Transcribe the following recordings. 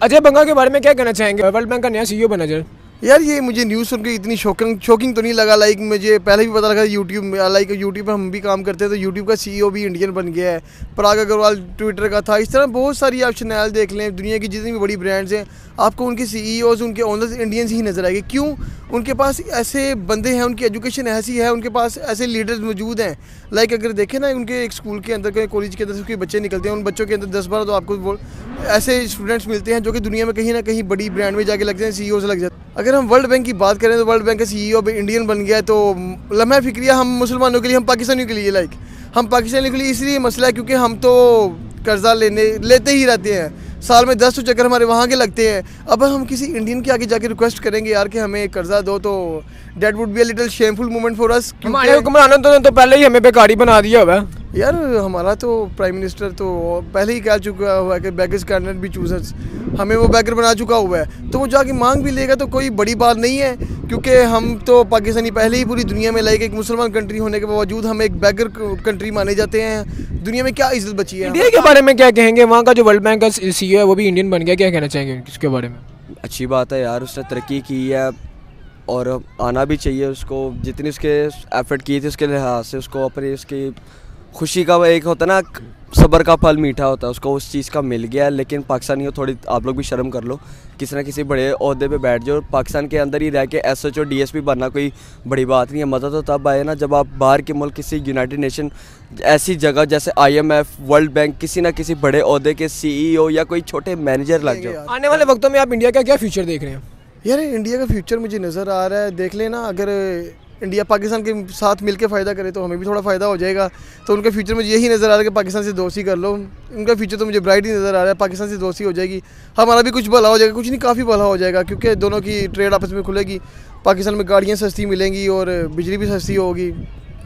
अजय बंगा के बारे में क्या कहना चाहेंगे? वर्ल्ड बैंक का नया सीईओ बना जर। यार ये मुझे न्यूज़ सुन के इतनी शॉकिंग तो नहीं लगा। लाइक मुझे पहले भी पता लगा यूट्यूब में, लाइक यूट्यूब पर हम भी काम करते हैं तो यूट्यूब का सीईओ भी इंडियन बन गया है। पराग अग्रवाल ट्विटर का था। इस तरह बहुत सारी आप चैनल देख लें, दुनिया की जितनी भी बड़ी ब्रांड्स हैं आपको उनके सीईओज, उनके ओनर्स इंडियंस ही नजर आएंगे। क्यों? उनके पास ऐसे बंदे हैं, उनकी एजुकेशन ऐसी है, उनके पास ऐसे लीडर्स मौजूद हैं। लाइक अगर देखें ना, उनके एक स्कूल के अंदर, कॉलेज के अंदर से बच्चे निकलते हैं, उन बच्चों के अंदर 10-12 तो आपको ऐसे स्टूडेंट्स मिलते हैं जो कि दुनिया में कहीं ना कहीं बड़ी ब्रांड में जाके लगते हैं, सीईओ से लग जाते हैं। अगर हम वर्ल्ड बैंक की बात करें तो वर्ल्ड बैंक का सीईओ अब इंडियन बन गया है। तो लम्हा फिक्रिया हम मुसलमानों के लिए, हम पाकिस्तानियों के लिए, लाइक हम पाकिस्तानियों के लिए इसलिए मसला है क्योंकि हम तो कर्जा लेते ही रहते हैं। साल में 10 चक्कर हमारे वहाँ के लगते हैं। अब हम किसी इंडियन के आगे जाके रिक्वेस्ट करेंगे यार कि हमें कर्जा दो, तो debt would be a little shameful moment for us. हमारे हुक्मरानों तो पहले ही हमें बेकारी बना दिया हुआ है यार। हमारा तो प्राइम मिनिस्टर तो पहले ही कह चुका हुआ है कि beggars can not be choosers, हमें वो बेगर बना चुका हुआ है। तो वो जाके मांग भी लेगा तो कोई बड़ी बात नहीं है, क्योंकि हम तो पाकिस्तानी पहले ही पूरी दुनिया में लाइक एक मुसलमान कंट्री होने के बावजूद हम एक बेगर कंट्री माने जाते हैं। दुनिया में क्या इज्जत बची है? इंडिया के बारे में क्या कहेंगे? वहाँ का जो वर्ल्ड बैंक का सीईओ है वो भी इंडियन बन गया, क्या कहना चाहेंगे इसके बारे में? अच्छी बात है यार, उसने तरक्की की है और आना भी चाहिए उसको। जितनी उसके एफर्ट की थी उसके लिहाज से उसको अपनी उसकी खुशी का एक होता है ना, सब्र का फल मीठा होता है, उसको उस चीज़ का मिल गया है। लेकिन पाकिस्तानियों थोड़ी आप लोग भी शर्म कर लो, किसी ना किसी बड़े ओहदे पे बैठ जाओ। पाकिस्तान के अंदर ही रह के एसएचओ डीएसपी बनना कोई बड़ी बात नहीं है। मज़ा तो तब आए ना जब आप बाहर के मुल्क, किसी यूनाइटेड नेशन ऐसी जगह जैसे IMF, वर्ल्ड बैंक, किसी ना किसी बड़े ओहदे के सीईओ या कोई छोटे मैनेजर लग जाओ। आने वाले वक्तों में आप इंडिया का क्या फ्यूचर देख रहे हैं? यार इंडिया का फ्यूचर मुझे नज़र आ रहा है, देख लेना। अगर इंडिया पाकिस्तान के साथ मिलकर फ़ायदा करे तो हमें भी थोड़ा फ़ायदा हो जाएगा। तो उनका फ्यूचर मुझे यही नज़र आ रहा है कि पाकिस्तान से दोस्ती कर लो। उनका फ्यूचर तो मुझे ब्राइट ही नज़र आ रहा है। पाकिस्तान से दोस्ती हो जाएगी, हमारा भी कुछ भला हो जाएगा, कुछ नहीं काफ़ी भला हो जाएगा, क्योंकि दोनों की ट्रेड आपस में खुलेगी। पाकिस्तान में गाड़ियाँ सस्ती मिलेंगी और बिजली भी सस्ती होगी।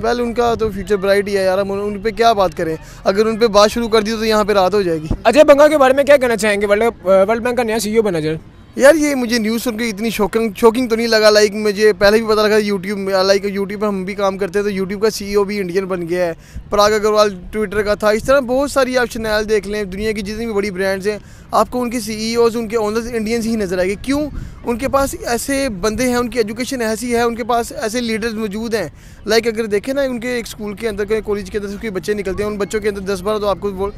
वेल उनका तो फ्यूचर ब्राइट ही है यार, हम उन पर क्या बात करें। अगर उन पर बात शुरू कर दी तो यहाँ पर रात हो जाएगी। अजय बंगा के बारे में क्या कहना चाहेंगे? वर्ल्ड बैंक का नया सीईओ बना जर। यार ये मुझे न्यूज़ सुन के इतनी शॉकिंग तो नहीं लगा। लाइक मुझे पहले भी पता लगा यूट्यूब में, लाइक यूट्यूब पर हम भी काम करते हैं तो यूट्यूब का सीईओ भी इंडियन बन गया है। पराग अग्रवाल ट्विटर का था। इस तरह बहुत सारी आप चैनल देख लें, दुनिया की जितनी भी बड़ी ब्रांड्स हैं आपको उनके सीईओज, उनके ओनर्स इंडियंस ही नजर आएंगे। क्यों? उनके पास ऐसे बंदे हैं, उनकी एजुकेशन ऐसी है, उनके पास ऐसे लीडर्स मौजूद हैं। लाइक अगर देखें ना, उनके एक स्कूल के अंदर, कॉलेज के अंदर से बच्चे निकलते हैं, उन बच्चों के अंदर 10-12 तो आपको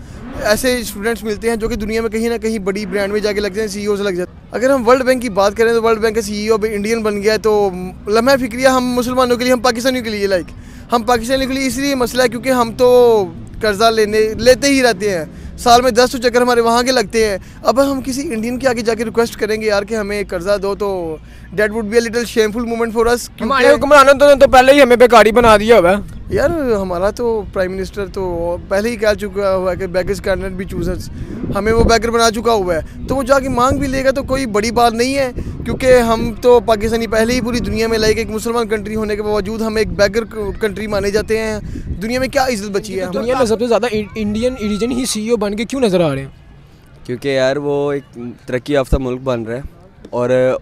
ऐसे स्टूडेंट्स मिलते हैं जो कि दुनिया में कहीं ना कहीं बड़ी ब्रांड में जाके लगते हैं, सीईओ से लग जाते हैं। अगर हम वर्ल्ड बैंक की बात करें तो वर्ल्ड बैंक का सीईओ अब इंडियन बन गया है। तो लम्हा फिक्रिया हम मुसलमानों के लिए, हम पाकिस्तानियों के लिए, लाइक हम पाकिस्तानियों के लिए इसलिए मसला है क्योंकि हम तो कर्जा लेते ही रहते हैं। साल में 10 चक्कर हमारे वहाँ के लगते हैं। अब हम किसी इंडियन के आगे जाके रिक्वेस्ट करेंगे यार कि हमें कर्जा दो, तो debt would be a little shameful moment for us. हमारे हुक्मरानों तो पहले ही हमें बेकारी बना दिया हुआ है यार। हमारा तो प्राइम मिनिस्टर तो पहले ही कह चुका हुआ है कि beggars can not be choosers, हमें वो बेगर बना चुका हुआ है। तो वो जाके मांग भी लेगा तो कोई बड़ी बात नहीं है, क्योंकि हम तो पाकिस्तानी पहले ही पूरी दुनिया में लाइक एक मुसलमान कंट्री होने के बावजूद हम एक बेगर कंट्री माने जाते हैं। दुनिया में क्या इज्जत बची है? दुनिया में सबसे ज़्यादा इंडियन रीजन ही सीईओ बन के क्यों नज़र आ रहे हैं? क्योंकि यार वो एक तरक्की याफ्ता मुल्क बन रहा है और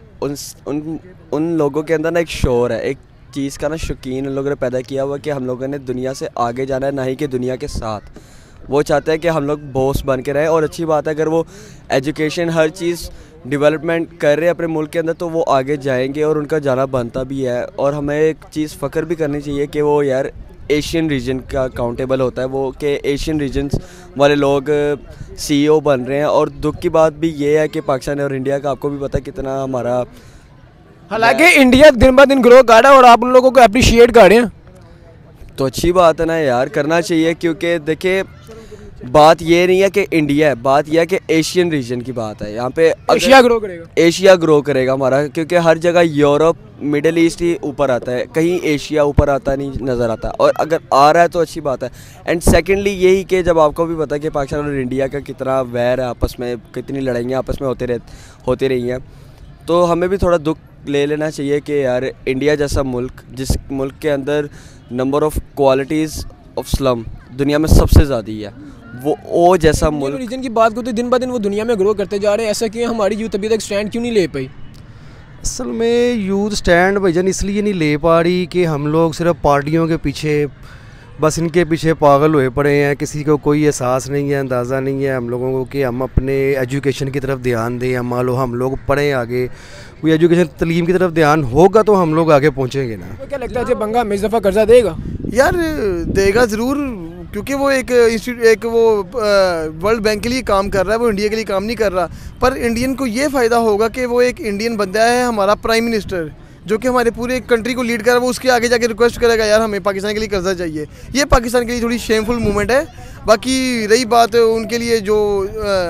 उन लोगों के अंदर ना एक शौर है, एक चीज़ का ना शौकीन उन लोगों ने पैदा किया हुआ कि हम लोगों ने दुनिया से आगे जाना है, ना ही कि दुनिया के साथ। वो चाहते हैं कि हम लोग बॉस बन के रहें। और अच्छी बात है, अगर वो एजुकेशन हर चीज़ डेवलपमेंट कर रहे हैं अपने मुल्क के अंदर तो वो आगे जाएंगे और उनका जाना बनता भी है। और हमें एक चीज़ फ़ख्र भी करनी चाहिए कि वो यार एशियन रीजन का अकाउंटेबल होता है वो, कि एशियन रीजन्स वाले लोग सीईओ बन रहे हैं। और दुख की बात भी ये है कि पाकिस्तान और इंडिया का आपको भी पता है कितना हमारा, हालांकि इंडिया दिन ब दिन ग्रो कर रहा है और आप उन लोगों को अप्रिशिएट कर रहे हैं, तो अच्छी बात है ना यार, करना चाहिए। क्योंकि देखिए बात ये नहीं है कि इंडिया है, बात यह है कि एशियन रीजन की बात है। यहाँ पे एशिया ग्रो करेगा, एशिया ग्रो करेगा हमारा, क्योंकि हर जगह यूरोप, मिडल ईस्ट ही ऊपर आता है, कहीं एशिया ऊपर आता नहीं नज़र आता। और अगर आ रहा है तो अच्छी बात है। एंड सेकेंडली यही कि जब आपको भी पता है कि पाकिस्तान और इंडिया का कितना वैर है आपस में, कितनी लड़ाइयाँ आपस में होती रही हैं, तो हमें भी थोड़ा दुख ले लेना चाहिए कि यार इंडिया जैसा मुल्क, जिस मुल्क के अंदर number of qualities of slum दुनिया में सबसे ज़्यादा है, वो जैसा मुल्क। रीजन की बात करते दिन ब दिन वो दुनिया में ग्रो करते जा रहे हैं, ऐसा क्यों? हमारी यूथ अभी तक स्टैंड क्यों नहीं ले पाई? असल में यूथ स्टैंड भाईजान इसलिए नहीं ले पा रही कि हम लोग सिर्फ पार्टियों के पीछे बस इनके पीछे पागल हुए पड़े हैं। किसी को कोई एहसास नहीं है, अंदाज़ा नहीं है हम लोगों को कि हम अपने एजुकेशन की तरफ ध्यान दें। हम मान लो हम लोग पढ़ें आगे, कोई एजुकेशन तलीम की तरफ ध्यान होगा तो हम लोग आगे पहुँचेंगे ना। तो क्या लगता है जब बंगा हमें इस दफ़ा कर्जा देगा? यार देगा ज़रूर, क्योंकि वो एक वो वर्ल्ड बैंक के लिए काम कर रहा है, वो इंडिया के लिए काम नहीं कर रहा। पर इंडियन को ये फ़ायदा होगा कि वो एक इंडियन बंदा है, हमारा प्राइम मिनिस्टर, जो कि हमारे पूरे कंट्री को लीड कर रहा है। वो उसके आगे जाके रिक्वेस्ट करेगा यार हमें पाकिस्तान के लिए कर्जा चाहिए। ये पाकिस्तान के लिए थोड़ी शेमफुल मूवमेंट है। बाकी रही बात उनके लिए जो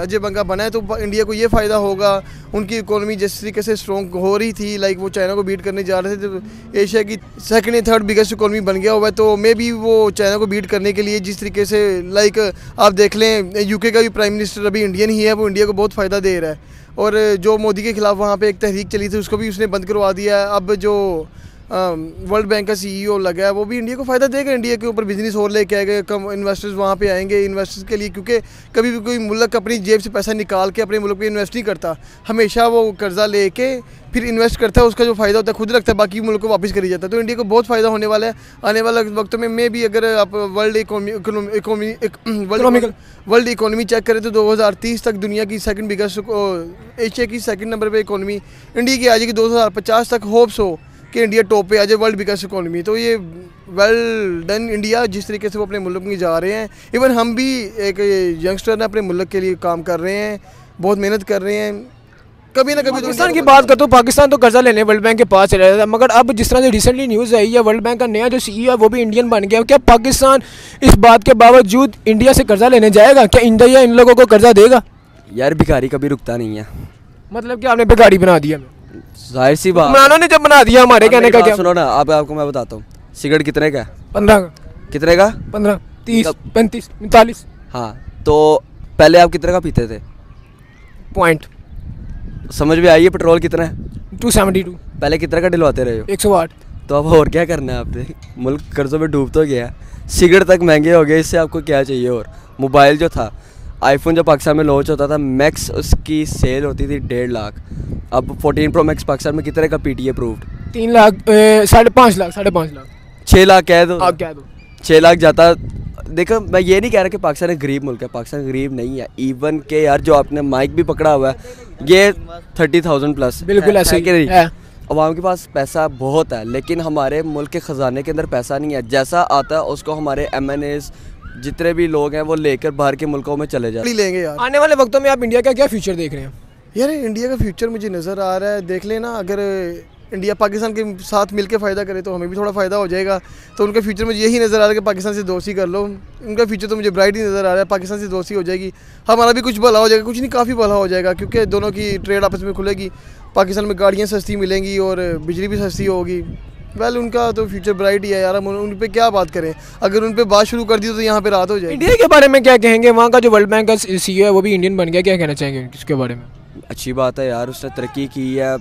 अजय बंगा बना है, तो इंडिया को ये फ़ायदा होगा। उनकी इकोनॉमी जिस तरीके से स्ट्रॉन्ग हो रही थी, लाइक वो चाइना को बीट करने जा रहे थे, तो एशिया की सेकंड या थर्ड बिगेस्ट इकोनॉमी बन गया हुआ है। तो मे बी वो चाइना को बीट करने के लिए जिस तरीके से, लाइक आप देख लें यूके का भी प्राइम मिनिस्टर अभी इंडियन ही है, वो इंडिया को बहुत फ़ायदा दे रहा है। और जो मोदी के ख़िलाफ़ वहाँ पे एक तहरीक चली थी, उसको भी उसने बंद करवा दिया है। अब जो वर्ल्ड बैंक का CEO लगा है, वो भी इंडिया को फ़ायदा देगा। इंडिया के ऊपर बिजनेस और लेके आएगा, कम इन्वेस्टर्स वहाँ पे आएंगे इन्वेस्टर्स के लिए, क्योंकि कभी भी कोई मुल्क अपनी जेब से पैसा निकाल के अपने मुल्क पे इन्वेस्ट नहीं करता। हमेशा वो कर्जा लेके फिर इन्वेस्ट करता है, उसका जो फ़ायदा होता है खुद रखता है, बाकी मुल्क को वापस करी जाता है। तो इंडिया को बहुत फ़ायदा होने वाला है आने वाले वक्त में। भी अगर आप वर्ल्ड इकोनॉमी चेक करें तो 2030 तक दुनिया की सेकंड बिगेस्ट, एशिया की सेकंड नंबर पे इकोनॉमी इंडिया की आ जाएगी। 2050 तक होप्स हो कि इंडिया टॉप पे आ जाए वर्ल्ड बिगेस्ट इकोनॉमी। तो ये वेल डन इंडिया, जिस तरीके से वो अपने मुल्क में जा रहे हैं। इवन हम भी एक यंगस्टर ने अपने मुल्क के लिए काम कर रहे हैं, बहुत मेहनत कर रहे हैं। कभी ना कभी पाकिस्तान की बात करता हूँ, पाकिस्तान तो कर्जा लेने वर्ल्ड बैंक के पास चला जाता है, मगर अब जिस तरह से रिसेंटली न्यूज़ आई है, वर्ल्ड बैंक का नया जो CEO है वो भी इंडियन बन गया। क्या पाकिस्तान इस बात के बावजूद इंडिया से कर्जा लेने जाएगा? क्या इंडिया इन लोगों को कर्जा देगा? यार भिखारी कभी रुकता नहीं है। मतलब कि आपने भिखारी बना दिया? जाहिर सी बात, इमरानों ने जब बना दिया, हमारे कहने का क्या? सुनो ना, आपको मैं बताता हूँ, सिगरेट कितने का है? 15 का। कितने का? 15, 30, 35, 39। हाँ, तो पहले आप कितने का पीते थे? पॉइंट समझ में आई है? पेट्रोल कितना है? 272। पहले कितने का डलवाते रहे हो? 108। तो अब और क्या करना है आपने? मुल्क कर्जों में डूब तो गया, सिगरेट तक महंगे हो गए, इससे आपको क्या चाहिए? और मोबाइल जो था, आईफोन जब पाकिस्तान में लॉन्च होता था, मैक्स उसकी सेल होती थी 1.5 लाख। अब 14 Pro Max पाकिस्तान में कितने का PTA अप्रूव्ड? 3 लाख, 5.5 लाख, 5.5 लाख, 6 लाख कह दो, आप कह दो। 6 लाख जाता। देखो मैं ये नहीं कह रहा कि पाकिस्तान एक गरीब मुल्क है, पाकिस्तान गरीब नहीं है। इवन के यार जो आपने माइक भी पकड़ा हुआ है, ये 30,000 प्लस, बिल्कुल ऐसे कि नहीं है। अवाम के पास पैसा बहुत है, लेकिन हमारे मुल्क के ख़जाने के अंदर पैसा नहीं है। जैसा आता है उसको हमारे MNAs जितने भी लोग हैं वो लेकर बाहर के मुल्कों में चले जाते लेंगे यार। आने वाले वक्तों में आप इंडिया का क्या फ्यूचर देख रहे हैं? यार इंडिया का फ्यूचर मुझे नज़र आ रहा है, देख लेना, अगर इंडिया पाकिस्तान के साथ मिलकर फ़ायदा करे तो हमें भी थोड़ा फ़ायदा हो जाएगा। तो उनका फ्यूचर मुझे यही नज़र आ रहा है कि पाकिस्तान से दोस्ती कर लो। उनका फ्यूचर तो मुझे ब्राइट ही नज़र आ रहा है, पाकिस्तान से दोस्ती हो जाएगी, हमारा भी कुछ भला हो जाएगा, कुछ नहीं काफ़ी भला हो जाएगा, क्योंकि दोनों की ट्रेड आपस में खुलेगी। पाकिस्तान में गाड़ियाँ सस्ती मिलेंगी और बिजली भी सस्ती होगी। वेल उनका तो फ्यूचर ब्राइट ही है यार, हम उन पे क्या बात करें। अगर उन पे बात शुरू कर दी तो यहाँ पे रात हो जाएगी। इंडिया के बारे में क्या कहेंगे? वहाँ का जो वर्ल्ड बैंक का CEO है वो भी इंडियन बन गया, क्या कहना चाहेंगे इसके बारे में? अच्छी बात है यार, उसने तरक्की की है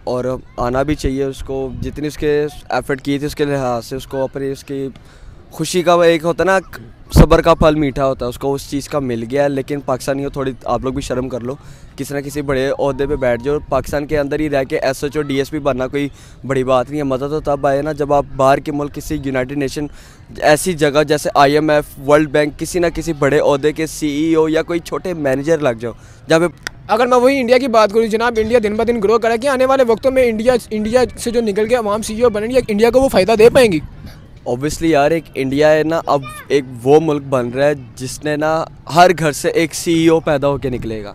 और आना भी चाहिए उसको। जितनी उसके एफर्ट की थी उसके लिहाज से उसको अपनी उसकी खुशी का एक होता है ना, सब्र का फल मीठा होता है, उसको उस चीज़ का मिल गया। लेकिन पाकिस्तानियों थोड़ी आप लोग भी शर्म कर लो, किसी ना किसी बड़े ओहदे पे बैठ जाओ। पाकिस्तान के अंदर ही रह के SHO DSP बनना कोई बड़ी बात नहीं है। मज़ा तो तब आए ना जब आप बाहर के मुल्क किसी यूनाइटेड नेशन ऐसी जगह जैसे IMF, वर्ल्ड बैंक, किसी ना किसी बड़े ओहदे के CEO या कोई छोटे मैनेजर लग जाओ, जहाँ पे अगर मैं वही इंडिया की बात करूँ जनाब, इंडिया दिन ब दिन ग्रो करा कि आने वाले वक्तों में इंडिया से जो निकल के अवाम CEO बनेंगे, इंडिया को वो फ़ायदा दे पाएंगी? ऑब्वियसली यार, एक इंडिया है ना, अब एक वो मुल्क बन रहा है जिसने ना हर घर से एक CEO पैदा होकर निकलेगा।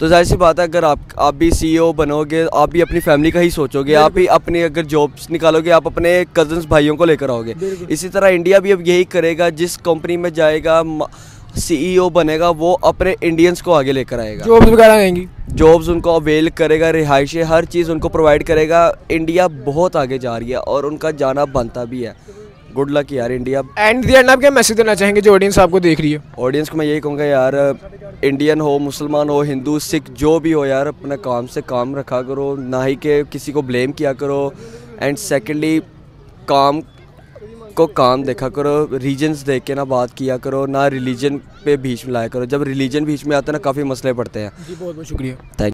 तो जाहिर सी बात है, अगर आप भी CEO बनोगे, आप भी अपनी फैमिली का ही सोचोगे, आप ही अपनी अगर जॉब्स निकालोगे, आप अपने कजन्स भाइयों को लेकर आओगे। इसी तरह इंडिया भी अब यही करेगा, जिस कंपनी में जाएगा CEO बनेगा वो अपने इंडियंस को आगे लेकर आएगा, जॉब्स वगैरह आएंगी, जॉब्स उनको अवेल करेगा, रिहाइशें, हर चीज़ उनको प्रोवाइड करेगा। इंडिया बहुत आगे जा रही है और उनका जाना बनता भी है। गुड लक यार इंडिया। एंड दी एंड आप क्या मैसेज देना चाहेंगे जो ऑडियंस आपको देख रही है? ऑडियंस को मैं यही कहूँगा यार, इंडियन हो, मुसलमान हो, हिंदू, सिख, जो भी हो यार, अपने काम से काम रखा करो, ना ही कि किसी को ब्लेम किया करो। एंड सेकेंडली, काम को काम देखा करो, रीजन्स देख के ना बात किया करो, ना रिलीजन पे बीच में लाया करो। जब रिलीजन बीच में आता है ना, काफ़ी मसले पड़ते हैं। जी बहुत बहुत शुक्रिया। थैंक